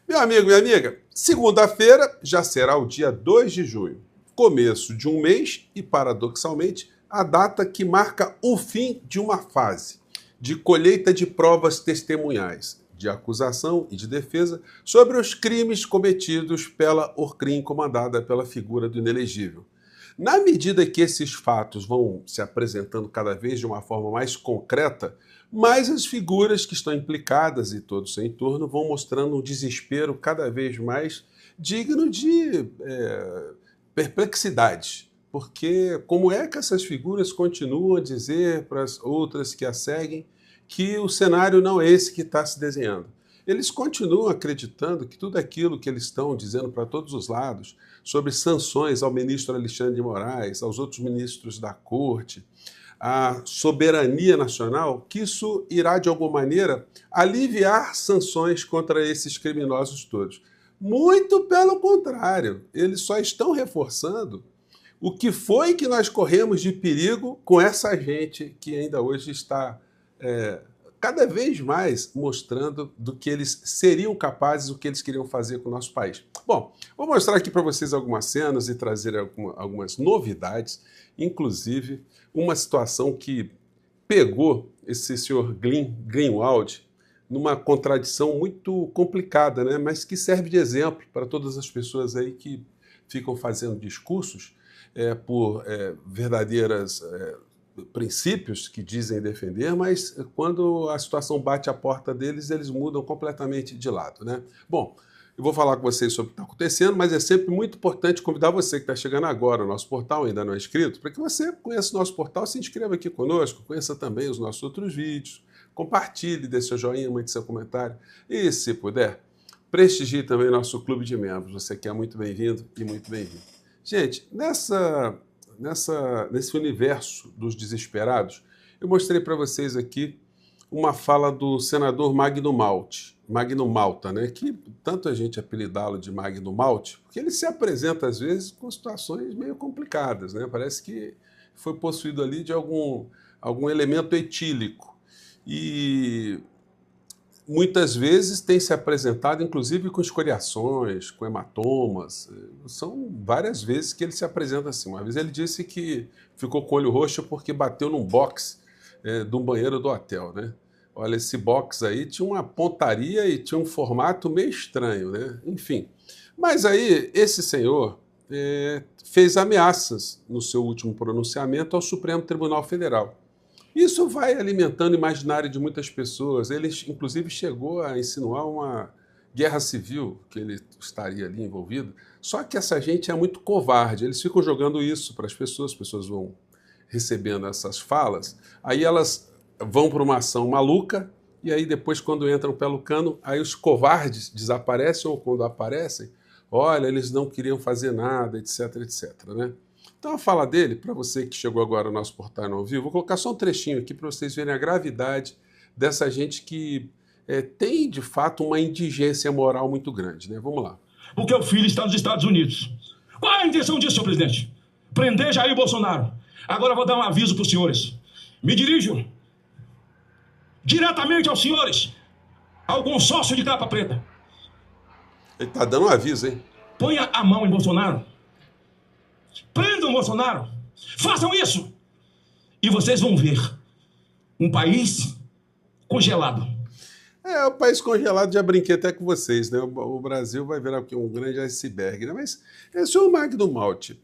Meu amigo, minha amiga, segunda-feira já será o dia 2 de junho, começo de um mês e, paradoxalmente, a data que marca o fim de uma fase de colheita de provas testemunhais, de acusação e de defesa sobre os crimes cometidos pela Orcrim comandada pela figura do inelegível. Na medida que esses fatos vão se apresentando cada vez de uma forma mais concreta, mais as figuras que estão implicadas e todo o seu entorno vão mostrando um desespero cada vez mais digno de perplexidade. Porque como é que essas figuras continuam a dizer para as outras que a seguem que o cenário não é esse que está se desenhando? Eles continuam acreditando que tudo aquilo que eles estão dizendo para todos os lados sobre sanções ao ministro Alexandre de Moraes, aos outros ministros da corte, a soberania nacional, que isso irá, de alguma maneira, aliviar sanções contra esses criminosos todos. Muito pelo contrário, eles só estão reforçando o que foi que nós corremos de perigo com essa gente que ainda hoje está cada vez mais mostrando do que eles seriam capazes, o que eles queriam fazer com o nosso país. Bom, vou mostrar aqui para vocês algumas cenas e trazer algumas novidades, inclusive uma situação que pegou esse senhor Greenwald numa contradição muito complicada, né? Mas que serve de exemplo para todas as pessoas aí que ficam fazendo discursos por verdadeiras princípios que dizem defender, mas quando a situação bate à porta deles, eles mudam completamente de lado, né? Bom, eu vou falar com vocês sobre o que está acontecendo, mas é sempre muito importante convidar você que está chegando agora ao nosso portal, ainda não é inscrito, para que você conheça o nosso portal, se inscreva aqui conosco, conheça também os nossos outros vídeos, compartilhe, dê seu joinha, mande seu comentário e, se puder, prestigie também nosso clube de membros. Você que é muito bem-vindo e muito bem-vindo. Gente, nesse universo dos desesperados, eu mostrei para vocês aqui uma fala do senador Magno Malta, né, que tanto a gente apelidá-lo de Magno Malte, porque ele se apresenta às vezes com situações meio complicadas, né? Parece que foi possuído ali de algum elemento etílico. E muitas vezes tem se apresentado, inclusive, com escoriações, com hematomas. São várias vezes que ele se apresenta assim. Uma vez ele disse que ficou com o olho roxo porque bateu num box de um banheiro do hotel, né? Olha, esse box aí tinha uma pontaria e tinha um formato meio estranho, né? Enfim. Mas aí, esse senhor fez ameaças no seu último pronunciamento ao Supremo Tribunal Federal. Isso vai alimentando o imaginário de muitas pessoas. Ele, inclusive, chegou a insinuar uma guerra civil, que ele estaria ali envolvido. Só que essa gente é muito covarde. Eles ficam jogando isso para as pessoas vão recebendo essas falas, aí elas vão para uma ação maluca, e aí depois, quando entram pelo cano, aí os covardes desaparecem, ou quando aparecem, olha, eles não queriam fazer nada, etc, etc, né? Então a fala dele, para você que chegou agora ao nosso portal ao vivo, vou colocar só um trechinho aqui para vocês verem a gravidade dessa gente que tem, de fato, uma indigência moral muito grande, né? Vamos lá. Porque o filho está nos Estados Unidos. Qual é a intenção disso, senhor presidente? Prender Jair Bolsonaro. Agora eu vou dar um aviso para os senhores. Me dirijo diretamente aos senhores, ao consórcio de capa preta. Ele está dando um aviso, hein? Ponha a mão em Bolsonaro. Prendam Bolsonaro. Façam isso. E vocês vão ver um país congelado. O país congelado, já brinquei até com vocês, né? O Brasil vai virar um grande iceberg, né? Mas, senhor Magno Malte,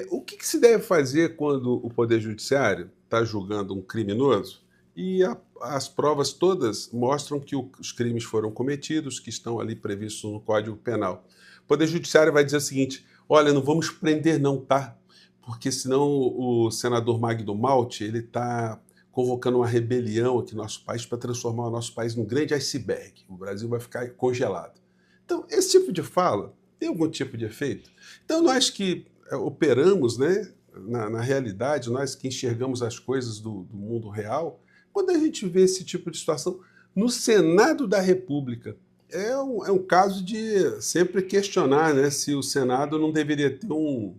o que se deve fazer quando o Poder Judiciário está julgando um criminoso e as provas todas mostram que os crimes foram cometidos, que estão ali previstos no Código Penal? O Poder Judiciário vai dizer o seguinte: olha, não vamos prender não, tá? Porque senão o senador Magno Malte, ele está convocando uma rebelião aqui no nosso país para transformar o nosso país num grande iceberg. O Brasil vai ficar congelado. Então, esse tipo de fala tem algum tipo de efeito? Então, nós que operamos, né, na realidade, nós que enxergamos as coisas do mundo real, quando a gente vê esse tipo de situação no Senado da República, é um caso de sempre questionar, né, se o Senado não deveria ter um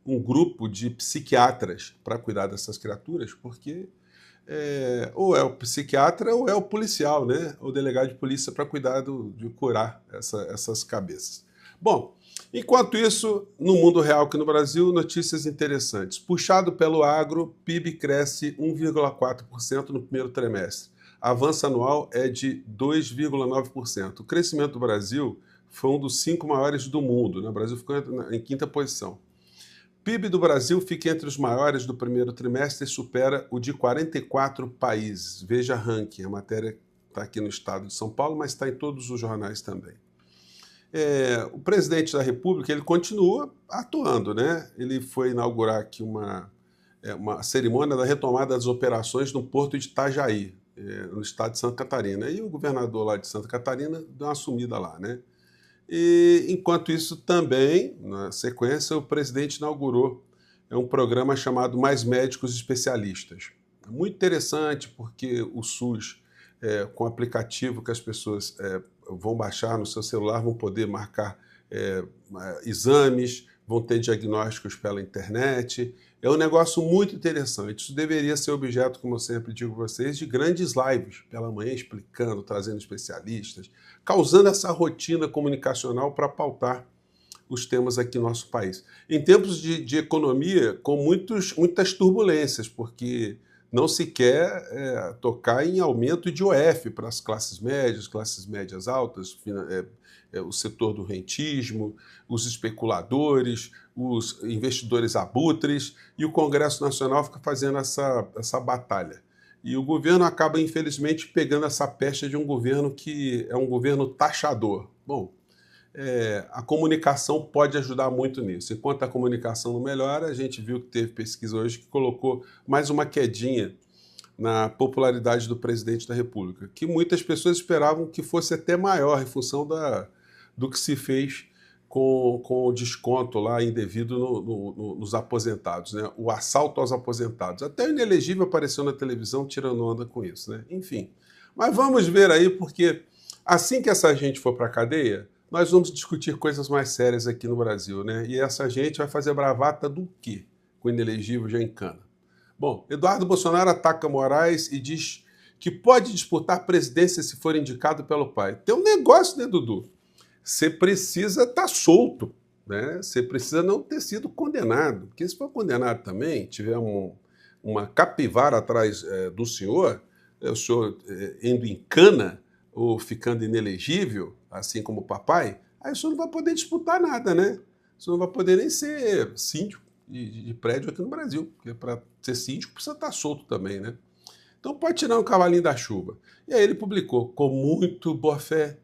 grupo de psiquiatras para cuidar dessas criaturas, porque ou é o psiquiatra ou é o policial, né? O delegado de polícia para cuidar de curar essas cabeças. Bom, enquanto isso, no mundo real aqui no Brasil, notícias interessantes. Puxado pelo agro, PIB cresce 1,4% no primeiro trimestre. Avanço anual é de 2,9%. O crescimento do Brasil foi um dos 5 maiores do mundo, né? O Brasil ficou em quinta posição. PIB do Brasil fica entre os maiores do primeiro trimestre e supera o de 44 países. Veja ranking, a matéria está aqui no estado de São Paulo, mas está em todos os jornais também. O presidente da República ele continua atuando, né? Ele foi inaugurar aqui uma cerimônia da retomada das operações no porto de Itajaí, no estado de Santa Catarina. E o governador lá de Santa Catarina deu uma sumida lá, né? E, enquanto isso, também, na sequência, o presidente inaugurou um programa chamado Mais Médicos Especialistas. Muito interessante, porque o SUS, com o aplicativo que as pessoas vão baixar no seu celular, vão poder marcar exames, vão ter diagnósticos pela internet. É um negócio muito interessante. Isso deveria ser objeto, como eu sempre digo para vocês, de grandes lives pela manhã, explicando, trazendo especialistas, causando essa rotina comunicacional para pautar os temas aqui no nosso país. Em tempos de economia, com muitas turbulências, porque não se quer tocar em aumento de IOF para as classes médias altas, o setor do rentismo, os especuladores, os investidores abutres, e o Congresso Nacional fica fazendo essa batalha. E o governo acaba, infelizmente, pegando essa pecha de um governo que é um governo taxador. Bom, a comunicação pode ajudar muito nisso. Enquanto a comunicação não melhora, a gente viu que teve pesquisa hoje que colocou mais uma quedinha na popularidade do presidente da República, que muitas pessoas esperavam que fosse até maior em função do que se fez com o desconto lá indevido nos aposentados, né? O assalto aos aposentados. Até o inelegível apareceu na televisão tirando onda com isso, né? Enfim. Mas vamos ver aí, porque assim que essa gente for para a cadeia, nós vamos discutir coisas mais sérias aqui no Brasil, né? E essa gente vai fazer bravata do quê? Com o inelegível já em cana. Bom, Eduardo Bolsonaro ataca Moraes e diz que pode disputar a presidência se for indicado pelo pai. Tem um negócio, né, Dudu? Você precisa estar solto, né? Você precisa não ter sido condenado. Porque se for condenado também, tiver uma capivara atrás do senhor, o senhor indo em cana ou ficando inelegível, assim como o papai, aí o senhor não vai poder disputar nada, né? O senhor não vai poder nem ser síndico de prédio aqui no Brasil, porque para ser síndico precisa estar solto também, né? Então pode tirar um cavalinho da chuva. E aí ele publicou, com muito boa fé,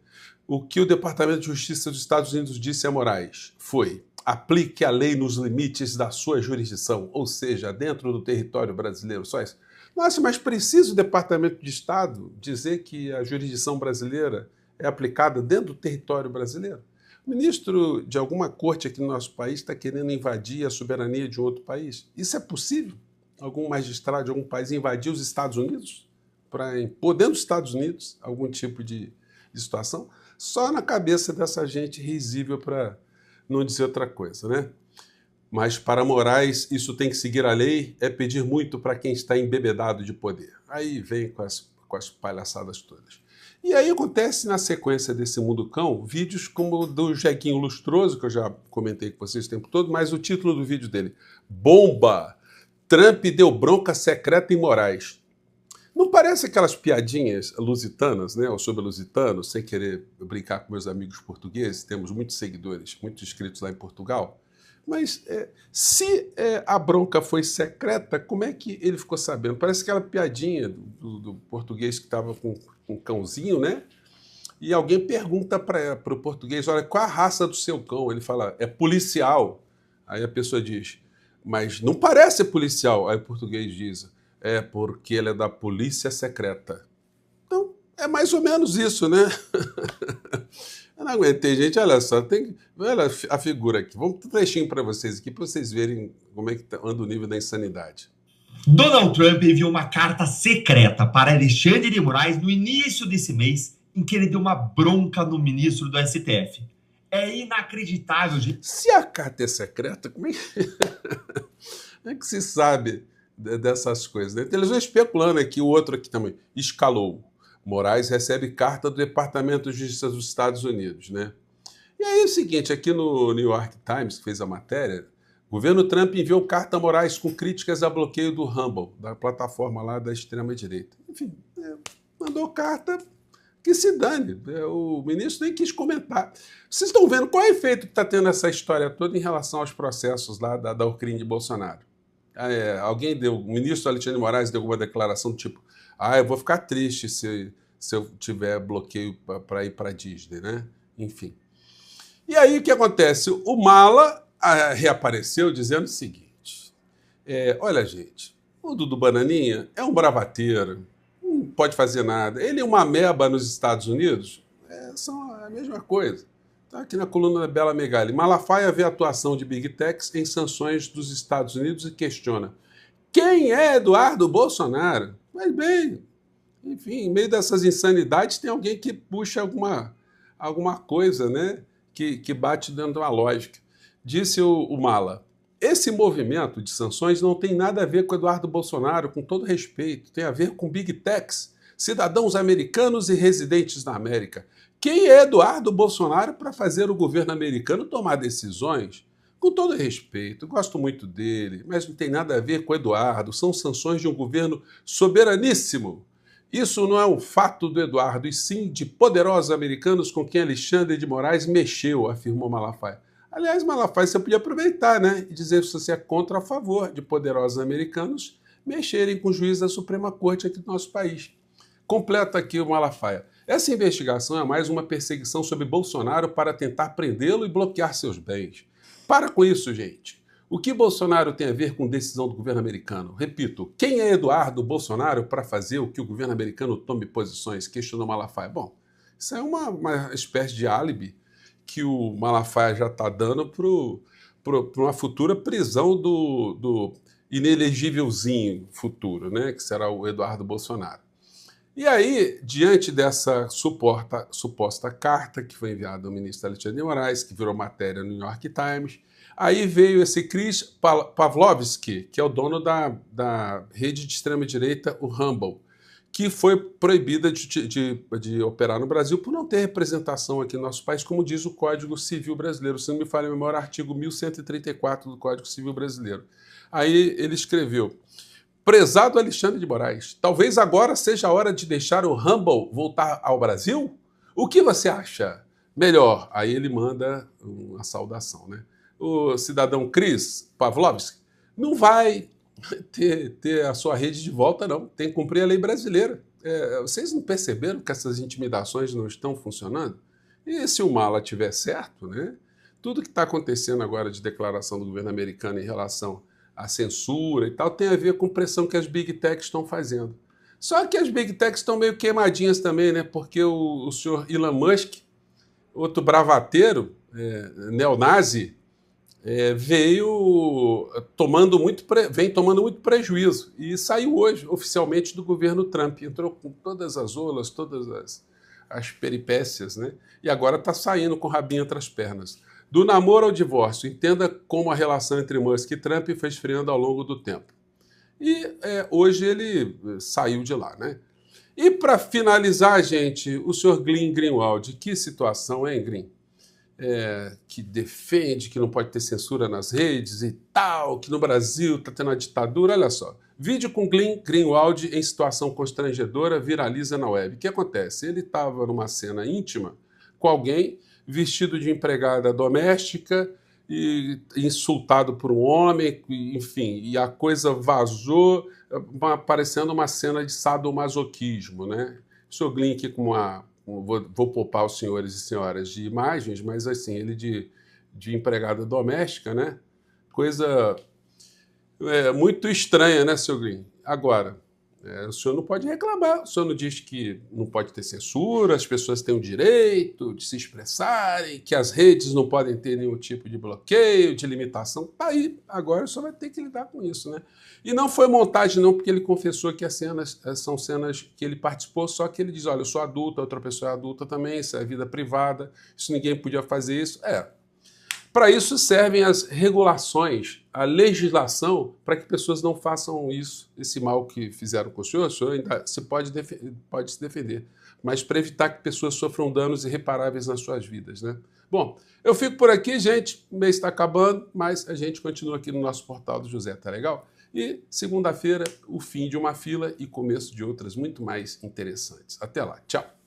o que o Departamento de Justiça dos Estados Unidos disse a Moraes foi: aplique a lei nos limites da sua jurisdição, ou seja, dentro do território brasileiro. Só isso. Nossa, mas precisa o Departamento de Estado dizer que a jurisdição brasileira é aplicada dentro do território brasileiro? O ministro de alguma corte aqui no nosso país está querendo invadir a soberania de um outro país. Isso é possível? Algum magistrado de algum país invadir os Estados Unidos para impor dentro dos Estados Unidos algum tipo de situação? Só na cabeça dessa gente risível, para não dizer outra coisa, né? Mas para Moraes, isso tem que seguir a lei, é pedir muito para quem está embebedado de poder. Aí vem com as palhaçadas todas. E aí acontece, na sequência desse Mundo Cão, vídeos como o do Jequinho Lustroso, que eu já comentei com vocês o tempo todo, mas o título do vídeo dele: Bomba! Trump deu bronca secreta em Moraes. Não parece aquelas piadinhas lusitanas, né? Eu sou lusitano, sem querer brincar com meus amigos portugueses, temos muitos seguidores, muitos inscritos lá em Portugal. Mas se a bronca foi secreta, como é que ele ficou sabendo? Parece aquela piadinha do português que estava com um cãozinho, né? E alguém pergunta para o português: olha, qual a raça do seu cão? Ele fala: é policial. Aí a pessoa diz: mas não parece policial. Aí o português diz: é porque ele é da polícia secreta. Então, é mais ou menos isso, né? Eu não aguentei, gente. Olha só, olha a figura aqui. Vamos dar um trechinho para vocês aqui, para vocês verem como é que anda o nível da insanidade. Donald Trump enviou uma carta secreta para Alexandre de Moraes no início desse mês, em que ele deu uma bronca no ministro do STF. É inacreditável, gente. Se a carta é secreta, como é que se sabe dessas coisas, né? Então, eles vão especulando aqui, o outro aqui também, escalou. Moraes recebe carta do Departamento de Justiça dos Estados Unidos, né? E aí é o seguinte, aqui no New York Times, que fez a matéria, o governo Trump enviou carta a Moraes com críticas a bloqueio do Rumble, da plataforma lá da extrema-direita. Enfim, mandou carta que se dane. O ministro nem quis comentar. Vocês estão vendo qual é o efeito que está tendo essa história toda em relação aos processos lá da Ucrânia de Bolsonaro? O ministro Alexandre de Moraes deu alguma declaração do tipo, eu vou ficar triste se eu tiver bloqueio para ir para a Disney, né? Enfim. E aí o que acontece? O Mala reapareceu dizendo o seguinte, olha gente, o Dudu Bananinha é um bravateiro, não pode fazer nada. Ele é uma ameba nos Estados Unidos, são a mesma coisa. Está aqui na coluna da Bela Megali. Malafaia vê a atuação de Big Techs em sanções dos Estados Unidos e questiona quem é Eduardo Bolsonaro? Mas bem, enfim, em meio dessas insanidades tem alguém que puxa alguma coisa, né? Que bate dentro de uma lógica. Disse o Mala, esse movimento de sanções não tem nada a ver com Eduardo Bolsonaro, com todo respeito, tem a ver com Big Techs, cidadãos americanos e residentes na América. Quem é Eduardo Bolsonaro para fazer o governo americano tomar decisões? Com todo respeito, gosto muito dele, mas não tem nada a ver com Eduardo, são sanções de um governo soberaníssimo. Isso não é um fato do Eduardo, e sim de poderosos americanos com quem Alexandre de Moraes mexeu, afirmou Malafaia. Aliás, Malafaia, você podia aproveitar, né, e dizer se você é contra ou a favor de poderosos americanos mexerem com o juiz da Suprema Corte aqui do nosso país. Completa aqui o Malafaia. Essa investigação é mais uma perseguição sobre Bolsonaro para tentar prendê-lo e bloquear seus bens. Para com isso, gente. O que Bolsonaro tem a ver com decisão do governo americano? Repito, quem é Eduardo Bolsonaro para fazer o que o governo americano tome posições? Questionou Malafaia. Bom, isso é uma espécie de álibi que o Malafaia já está dando para uma futura prisão do inelegívelzinho futuro, né? Que será o Eduardo Bolsonaro. E aí, diante dessa suposta carta que foi enviada ao ministro Alexandre de Moraes, que virou matéria no New York Times, aí veio esse Chris Pavlovski, que é o dono da rede de extrema-direita, o Rumble, que foi proibida de operar no Brasil por não ter representação aqui no nosso país, como diz o Código Civil Brasileiro. Se não me falha a memória, artigo 1134 do Código Civil Brasileiro. Aí ele escreveu... Prezado Alexandre de Moraes, talvez agora seja a hora de deixar o Rumble voltar ao Brasil? O que você acha? Melhor. Aí ele manda uma saudação, né? O cidadão Chris Pavlovski não vai ter a sua rede de volta, não. Tem que cumprir a lei brasileira. Vocês não perceberam que essas intimidações não estão funcionando? E se o Mala tiver certo, né? Tudo que está acontecendo agora de declaração do governo americano em relação a censura e tal, tem a ver com pressão que as Big Techs estão fazendo. Só que as Big Techs estão meio queimadinhas também, né? Porque o senhor Elon Musk, outro bravateiro, neonazi, vem tomando muito prejuízo e saiu hoje, oficialmente, do governo Trump. Entrou com todas as olas, todas as peripécias, né? E agora está saindo com o rabinho entre as pernas. Do namoro ao divórcio, entenda como a relação entre Musk e Trump foi esfriando ao longo do tempo. E hoje ele saiu de lá, né? E para finalizar, gente, o senhor Glenn Greenwald, que situação, hein, Glenn? Que defende que não pode ter censura nas redes e tal, que no Brasil está tendo uma ditadura. Olha só, vídeo com Glenn Greenwald em situação constrangedora viraliza na web. O que acontece? Ele estava numa cena íntima com alguém vestido de empregada doméstica e insultado por um homem, enfim, e a coisa vazou, parecendo uma cena de sadomasoquismo, né? O senhor Glenn aqui vou poupar os senhores e senhoras de imagens, mas assim, ele de empregada doméstica, né? Coisa muito estranha, né, senhor Glenn? Agora, o senhor não pode reclamar, o senhor não diz que não pode ter censura, as pessoas têm o direito de se expressarem, que as redes não podem ter nenhum tipo de bloqueio, de limitação. Tá aí, agora o senhor vai ter que lidar com isso, né? E não foi montagem não, porque ele confessou que as cenas são cenas que ele participou, só que ele diz, olha, eu sou adulto, a outra pessoa é adulta também, isso é vida privada, isso ninguém podia fazer isso. Para isso servem as regulações, a legislação, para que pessoas não façam isso, esse mal que fizeram com o senhor ainda se pode se defender, mas para evitar que pessoas sofram danos irreparáveis nas suas vidas, né? Bom, eu fico por aqui, gente, o mês está acabando, mas a gente continua aqui no nosso portal do José, tá legal? E segunda-feira, o fim de uma fila e começo de outras muito mais interessantes. Até lá, tchau!